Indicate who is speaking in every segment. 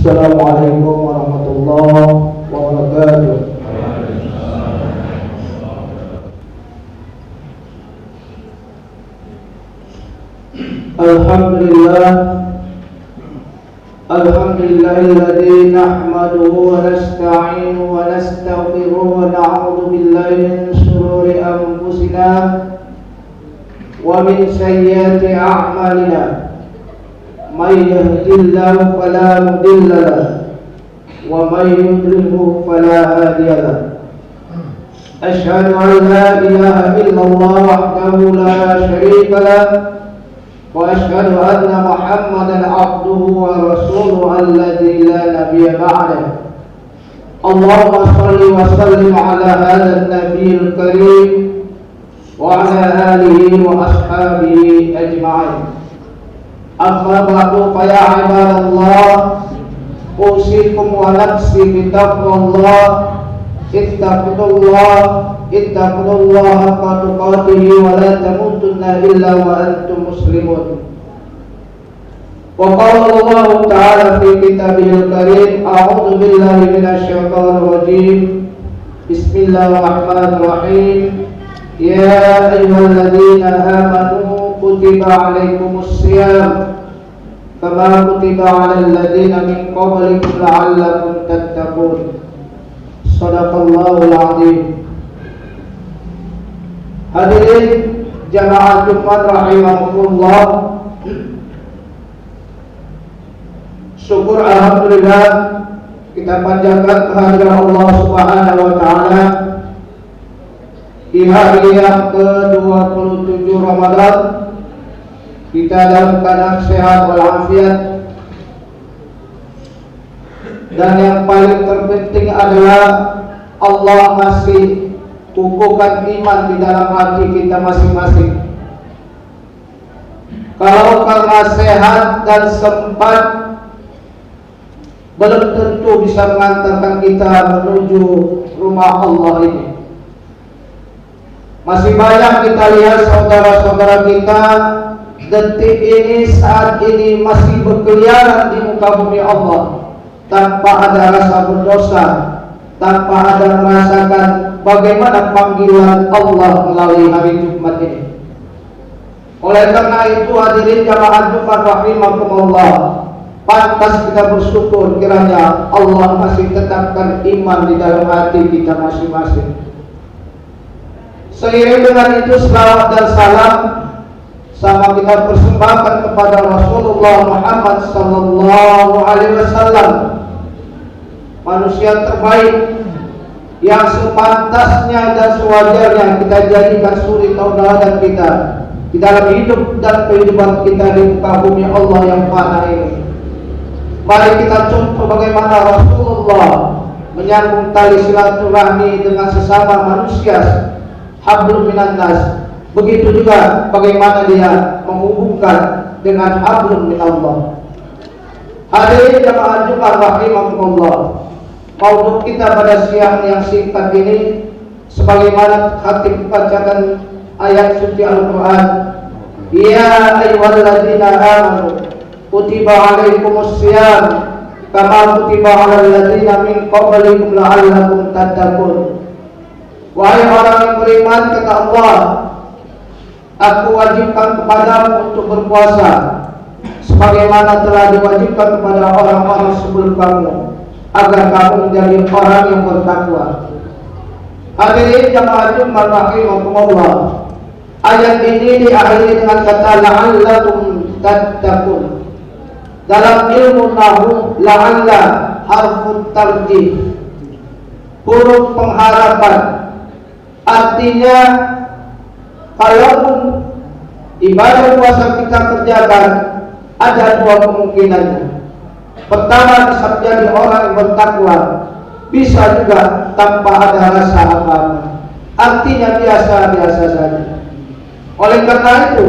Speaker 1: Assalamualaikum warahmatullahi wabarakatuh. Alhamdulillahilladzi nahmaduhu wa nasta'inuhu wa nastaghfiruhu wa na'udzu billahi min shururi anfusina wa min sayyiati a'malina. May yahdihillahu fala mudilla lahu wa may yudlilhu fala hadiya lahu. Asyhadu an la ilaha illallah wahdahu la syarika lahu wa asyhadu anna Muhammadan abduhu wa rasuluhu alladzi la nabiyya ba'dahu. Allahumma shalli wa sallim ala hadzal nabiyil karim wa ala alihi wa ashabihi ajma'in. Amma ba'du, fa ya ibadallah, usikum wa nafsi bi taqwallah. Ittaqullaha haqqa tuqatih wa la tamutunna illa wa antum muslimun. Wa qala Allah ta'ala fi kitabihil karim, a'udzu billahi minasy syaithanir rajim. Bismillahirrahmanirrahim. Ya ayyuhalladzina amanu kutiba 'alaikumus shiyam kama kutiba 'alal ladzina min qablikum la'allakum tattaqun. Shadaqallahul azim. Hadirin jamaah Jumat rahimakumullah, syukur alhamdulillah kita panjatkan kehadiran Allah Subhanahu wa taala di hari yang ke-27 Ramadan. Kita dalam keadaan sehat walafiat, dan yang paling terpenting adalah Allah masih kukuhkan iman di dalam hati kita masing-masing. Kalau karena sehat dan sempat, belum tentu bisa mengantarkan kita menuju rumah Allah ini. Masih banyak kita lihat saudara-saudara kita detik ini, saat ini masih berkeliaran di muka bumi Allah tanpa ada rasa berdosa, tanpa ada merasakan bagaimana panggilan Allah melalui hari Jumat ini. Oleh karena itu, hadirin jamaah Jumat rahimakumullah, pantas kita bersyukur kiranya Allah masih tetapkan iman di dalam hati kita masing-masing. Seiring dengan itu, selawat dan salam sama kita persembahkan kepada Rasulullah Muhammad sallallahu alaihi wasallam, manusia terbaik yang sepantasnya dan sewajarnya kita jadikan suri tauladan kita di dalam hidup dan kehidupan kita di muka bumi Allah yang fana ini. Mari kita contoh bagaimana Rasulullah menyambung tali silaturahmi dengan sesama manusia, hablum minan nas. Begitu juga bagaimana dia menghubungkan dengan hablum minallah. Hadirin jamaah Jumat rahimakumullah, maudhu kita pada siang yang singkat ini sebagaimana khatib bacakan ayat suci Al-Quran. Ya ayyuhalladzina amanu kutiba 'alaikumus shiyam kama kutiba 'alal ladzina min qablikum la'allakum tattaqun. Wahai orang yang beriman, kata Allah, aku wajibkan kepadamu untuk berpuasa sebagaimana telah diwajibkan kepada orang-orang sebelum kamu, agar kamu menjadi orang yang bertakwa. Hadirin jamaah Jumat rahimakumullah, ayat ini diakhiri dengan kata la'allakum tattaqun. Dalam ilmu nahwu, la'alla harfun tarjih, huruf pengharapan. Artinya, kalaupun ibadah puasa kita kerjakan, ada dua kemungkinannya. Pertama, bisa menjadi orang yang bertakwa, bisa juga tanpa ada rasa apa-apa, artinya biasa-biasa saja. Oleh karena itu,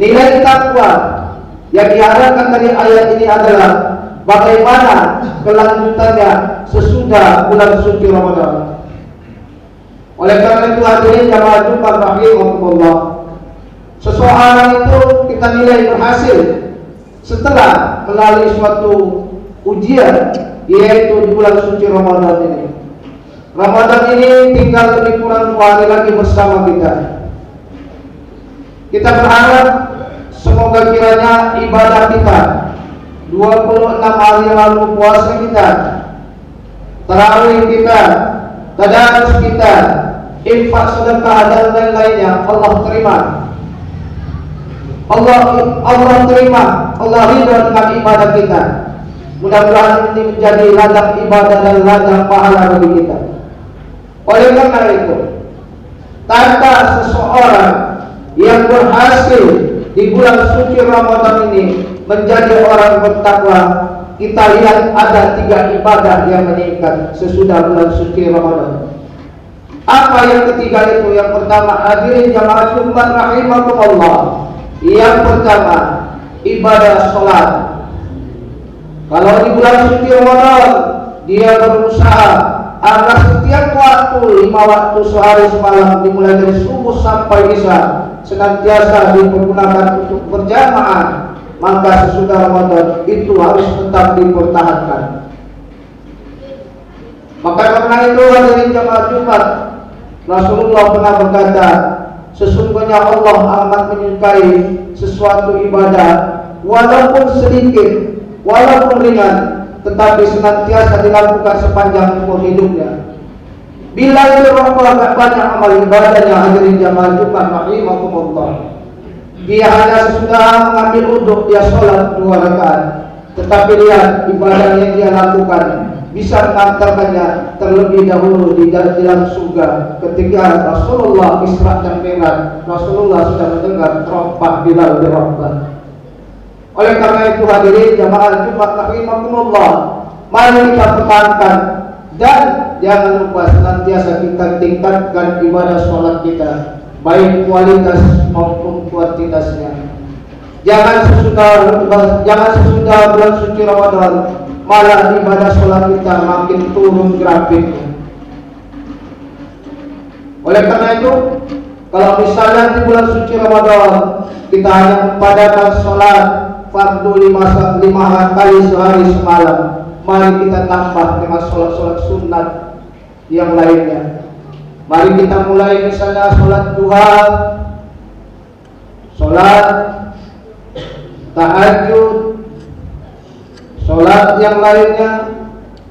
Speaker 1: nilai takwa yang diharapkan dari ayat ini adalah bagaimana kelanjutannya sesudah bulan suci Ramadan. Oleh karena itu, hadirin jamaah Jumat rahimakumullah, seseorang itu kita nilai berhasil setelah melalui suatu ujian, yaitu di bulan suci Ramadan ini. Ramadan ini tinggal lebih kurang 2 hari lagi bersama kita. Kita berharap semoga kiranya ibadah kita 26 hari yang lalu, puasa kita, tarawih kita, tadarus kita, infak, sedekah dan lain-lainnya Allah terima. Allah terima, Allah ridha dengan ibadah kita. Mudah-mudahan ini menjadi ladang ibadah dan ladang pahala bagi kita. Oleh karena itu, tanda seseorang yang berhasil di bulan suci Ramadan ini menjadi orang bertakwa, kita lihat ada 3 ibadah yang meningkat sesudah bulan suci Ramadan. Apa yang ketiga itu? Yang pertama, hadirin jamaah Jumat rahimakumullah. Yang pertama, ibadah sholat. Kalau di bulan suci Ramadan dia berusaha agar setiap waktu 5 waktu sehari semalam dimulai dari subuh sampai isya senantiasa dipergunakan untuk berjamaah, maka sesudah Ramadan itu harus tetap dipertahankan. Maka karena itu hadirin jamaah Jumat, Rasulullah pernah berkata, sesungguhnya Allah amat menyukai sesuatu ibadah walaupun sedikit, walaupun ringan, tetapi senantiasa dilakukan sepanjang umur hidupnya. Bila itu orang banyak amal ibadahnya, hadirin jamaah Jumat rahimakumullah, dia hanya sesudah mengambil uduk dia sholat 2 rakaat, tetapi lihat ibadah yang dia lakukan bisa mengantarkannya terlebih dahulu di dalam surga. Ketika Rasulullah Isra dan Mi'raj, Rasulullah sudah mendengar terompah Bilal dirabban. Oleh karena itu hadirin jamaah Jumat rahimakumullah, mari kita pertahankan dan jangan lupa senantiasa kita tingkatkan ibadah sholat kita, baik kualitas maupun kuantitasnya. Jangan sesudah bulan suci Ramadan malah ibadah sholat kita makin turun grafiknya. Oleh karena itu, kalau misalnya di bulan suci Ramadan kita hanya memadakan sholat fardu 5 kali sehari semalam, mari kita tambah dengan sholat-sholat sunat yang lainnya. Mari kita mulai misalnya sholat duha, sholat tahajud, sholat yang lainnya.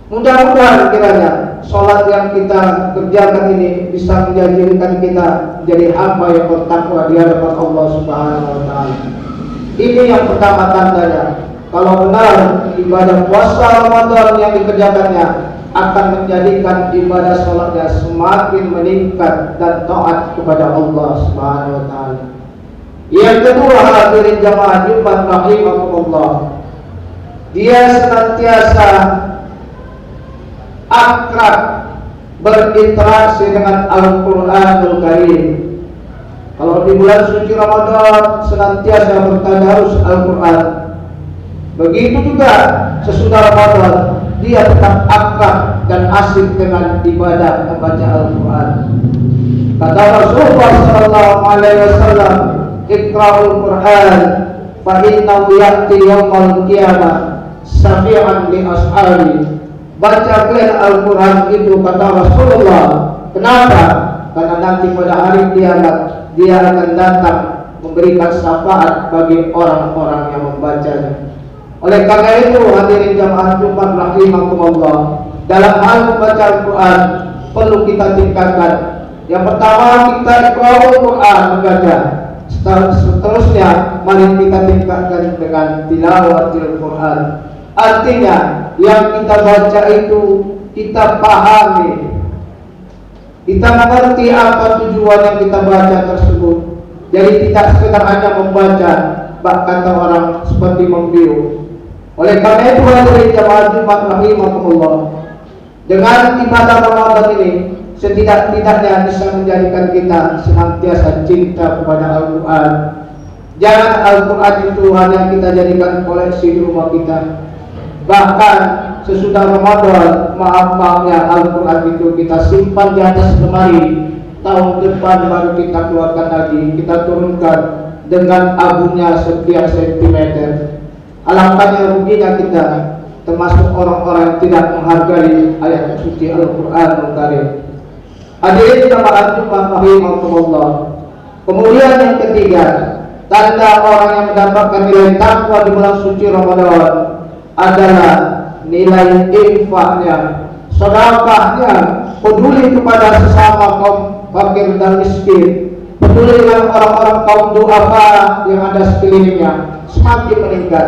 Speaker 1: Mudah-mudahan kiranya sholat yang kita kerjakan ini bisa menjadikan kita menjadi hamba yang bertakwa di hadapan Allah Subhanahu wa Ta'ala. Ini yang pertama tandanya. Kalau benar ibadah puasa Ramadan yang dikerjakannya akan menjadikan ibadah sholatnya semakin meningkat dan taat kepada Allah Subhanahu wa Ta'ala. Yang kedua, hadirin jamaah Jumat rahimakumullah, dia senantiasa akrab berinteraksi dengan Al-Quranul Karim. Kalau di bulan suci Ramadan senantiasa bertadarus Al-Quran, begitu juga sesudah Ramadan dia tetap akrab dan asik dengan ibadah membaca Al-Quran. Kata Rasulullah sallallahu alaihi wasallam, "Iqra'ul Qur'an fa innahu ya'ti yaumal qiyamah sami'an li ashabi." Baca kalian Al-Quran itu, kata Rasulullah. Kenapa? Karena nanti pada hari kiamat dia akan datang memberikan syafaat bagi orang-orang yang membacanya. Oleh karena itu hadirin jamaah Jumat rahimakumullah, dalam hal membaca Al-Quran perlu kita tingkatkan. Yang pertama, kita iqra'ul Quran, membaca. Seterusnya mari kita tingkatkan dengan tilawatil Quran. Artinya yang kita baca itu kita pahami, kita mengerti apa tujuan yang kita baca tersebut. Jadi tidak sekedar hanya membaca, bahkan kata orang seperti membiu. Oleh karena itu hadirin jamaah Jumat rahimakumullah, dengan ibadah Ramadan ini setidak-tidaknya bisa menjadikan kita senantiasa cinta kepada Al-Quran. Jangan Al-Quran itu hanya kita jadikan koleksi di rumah kita. Bahkan sesudah Ramadan, maaf-maafnya Al-Quran itu kita simpan di atas lemari. Tahun depan baru kita keluarkan lagi, kita turunkan dengan abunya setiap sentimeter. Alangkah ruginya kita termasuk orang-orang yang tidak menghargai ayat suci Al-Quranul Karim. Hadirin jamaah Jumat rahimahumullah. Kemudian yang ketiga, tanda orang yang mendapatkan nilai takwa di bulan suci Ramadan adalah nilai infaknya, sedekahnya, peduli kepada sesama kaum fakir dan miskin, peduli dengan orang-orang kaum duafa yang ada sekelilingnya, semakin meningkat.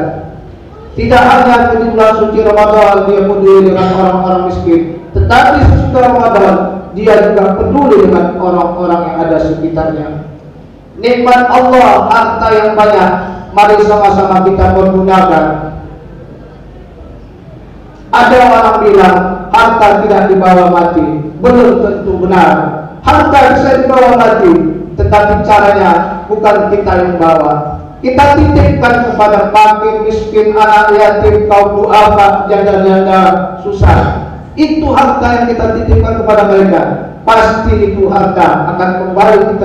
Speaker 1: Tidak hanya di bulan suci Ramadan dia peduli dengan orang-orang miskin, tetapi sesudah Ramadan dia juga peduli dengan orang-orang yang ada sekitarnya. Nikmat Allah, harta yang banyak, mari sama-sama kita pergunakan. Ada orang bilang harta tidak dibawa mati, belum tentu benar. Harta bisa dibawa mati, tetapi caranya bukan kita yang bawa. Kita titipkan kepada fakir, miskin, anak yatim, kaum duafa, janda-janda susah. Itu harta yang kita titipkan kepada mereka. Pasti itu harta akan kembali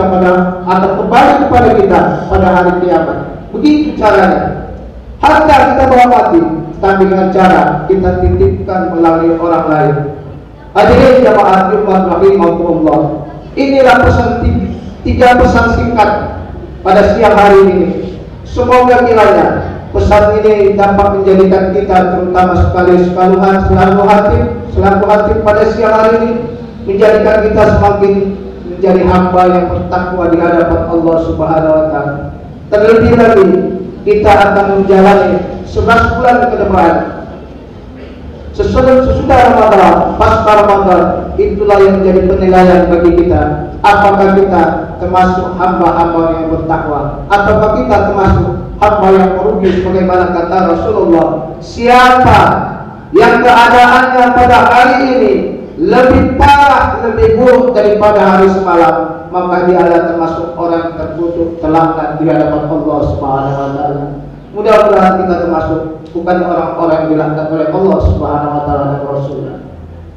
Speaker 1: kepada kita pada hari kiamat. Begitu caranya. Harta kita bawa mati, tapi dengan cara kita titipkan melalui orang lain. Hadirin jamaah Jumat rahimahumullah. Inilah tiga pesan singkat pada siang hari ini. Semoga kiranya pesan ini dapat menjadikan kita, terutama sekali selaku hati pada siang hari ini, menjadikan kita semakin menjadi hamba yang bertakwa di hadapan Allah Subhanahu wa taala. Terlebih lagi kita akan menjalani 11 bulan ke depan. Sesudah Ramadan, pasca Ramadan, itulah yang menjadi penilaian bagi kita. Apakah kita termasuk hamba-hamba yang bertakwa, ataukah kita termasuk hamba yang merugi? Sebagaimana kata Rasulullah, siapa yang keadaannya pada hari ini lebih parah, lebih buruk daripada hari semalam, maka dia adalah termasuk orang yang terkutuk, telangkan di hadapan Allah Subhanahu wa taala. Mudah-mudahan kita termasuk bukan orang-orang yang dilaknat oleh Allah Subhanahu wa taala dan Rasulnya.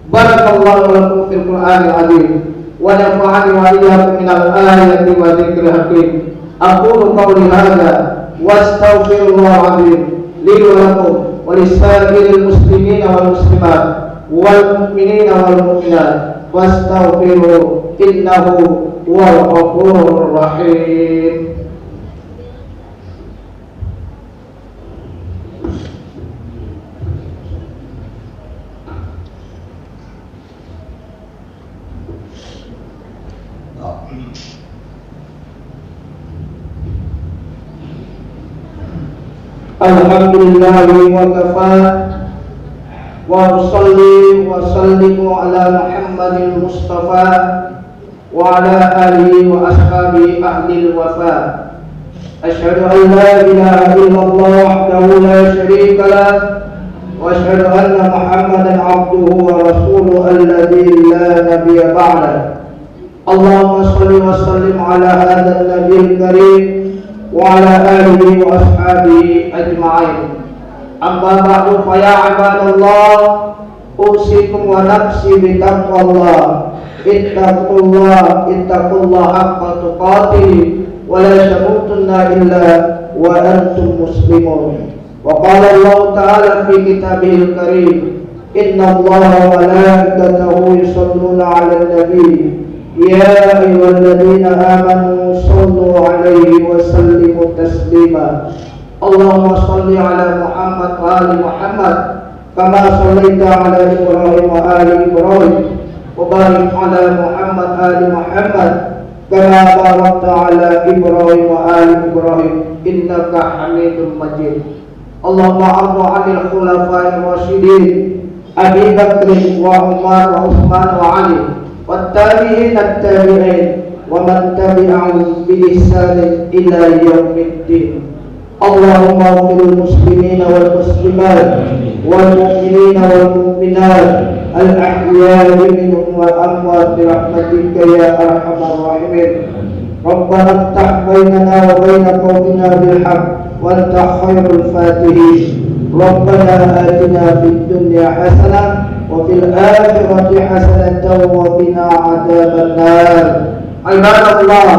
Speaker 1: Barakallahu lakum fil Qur'anil azim wa nafa'ani wa iyyakum minal ayati wa dzikril hakim. Aqulu qawli hadza wa astaghfirullahal azim li wa lakum wa lisa'iril muslimina wal muslimat wal mu'minina wal mu'minat wastaghfiruhu innahu huwal ghafurur rahim. Alhamdulillah wa kafa wa usalli wa sallimu ala Muhammadil Mustafa wa ala alihi wa ashabihi ahlil wafa. Asyhadu an la ilaha illallah wahdahu la syarika lah wa asyhadu anna Muhammadan abduhu wa rasuluhu alladzi la nabiyya ba'da. Allahumma shalli wa sallim ala hadzal nabiyil karim wa ala alihi wa ashabihi ajma'in. Amma ba'du, fa ya ibadallah, usikum wa nafsi bi taqwallah. Ittaqullah haqqa tuqatih wa la tamutunna illa wa antum muslimun. Wa qala Allah ta'ala fi kitabihil karim, inna Allaha wa malaikatahu yusalluna 'alan nabiy. Ya ayyuhalladzina amanu sallu 'alaihi wa sallimu taslima. Allahumma salli ala Muhammad wa ali Muhammad kama sallaita ala Ibrahim wa ali Ibrahim wa barik ala Muhammad ali Muhammad kama barakta ala Ibrahim wa ali Ibrahim innaka Hamidum Majid. Allahumma arda 'anil khulafa'ir rasyidin Abi Bakr wa Umar wa Utsman wa Ali والتابعين التابعين ومن تبعهم بإحسان إلى يوم الدين. اللهم اغفر للمسلمين والمسلمات والمؤمنين والمؤمنات الأحياء منهم والأموات برحمتك يا أرحم الراحمين. ربنا افتح بيننا وبين قومنا بالحق وأنت خير الفاتحين. ربنا آتنا في الدنيا حسنة وفي الآخرة حسنة وقنا عذاب النار. عباد الله،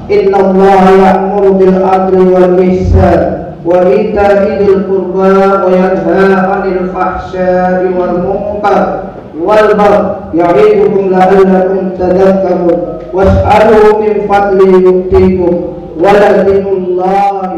Speaker 1: إن الله يأمر بالعدل والإحسان وإيتاء ذي القربى وينهى عن الفحشاء والمنكر والبغي يعظكم لعلكم تذكرون واسألوا من فضله يؤتكم ولذكر الله